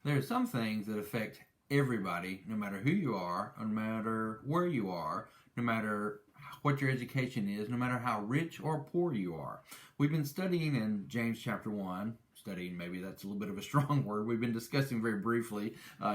There are some things that affect everybody, no matter who you are, no matter where you are, no matter what your education is, no matter how rich or poor you are. We've been studying in James chapter 1. Studying, maybe that's a little bit of a strong word. We've been discussing very briefly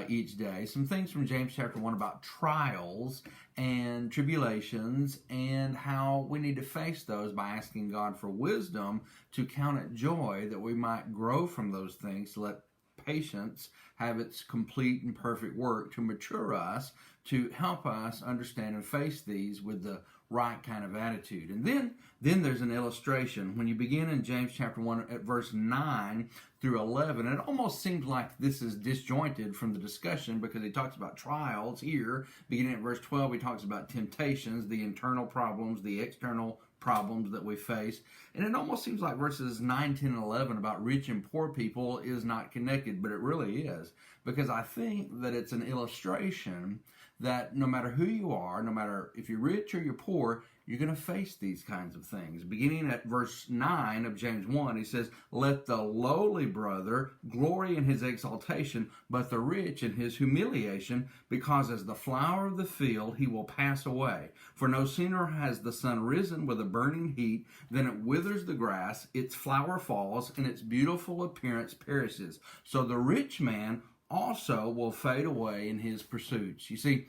each day some things from James chapter 1 about trials and tribulations and how we need to face those by asking God for wisdom to count it joy that we might grow from those things, to let patience have its complete and perfect work to mature us, to help us understand and face these with the right kind of attitude. And then there's an illustration. When you begin in James chapter 1 at verse 9 through 11, it almost seems like this is disjointed from the discussion, because he talks about trials here. Beginning at verse 12, he talks about temptations, the internal problems, the external problems that we face. And it almost seems like verses 9, 10, and 11 about rich and poor people is not connected, but it really is. Because I think that it's an illustration that no matter who you are, no matter if you're rich or you're poor, you're going to face these kinds of things. Beginning at verse 9 of James 1, he says, "Let the lowly brother glory in his exaltation, but the rich in his humiliation, because as the flower of the field he will pass away. For no sooner has the sun risen with a burning heat than it withers the grass, its flower falls, and its beautiful appearance perishes. So the rich man also will fade away in his pursuits." You see,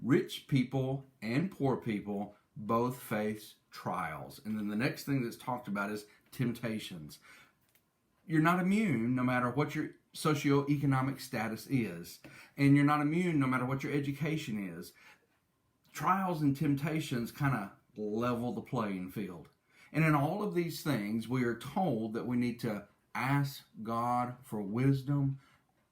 rich people and poor people both face trials. And then the next thing that's talked about is temptations. You're not immune no matter what your socioeconomic status is. And you're not immune no matter what your education is. Trials and temptations kind of level the playing field. And in all of these things, we are told that we need to ask God for wisdom,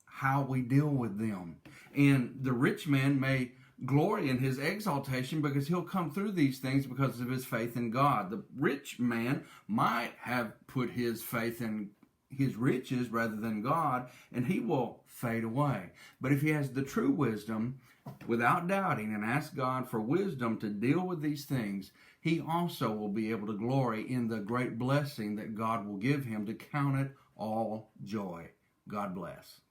how we deal with them. And the rich man may glory in his exaltation because he'll come through these things because of his faith in God. The rich man might have put his faith in his riches rather than God, and he will fade away. But if he has the true wisdom, without doubting, and ask God for wisdom to deal with these things, he also will be able to glory in the great blessing that God will give him, to count it all joy. God bless.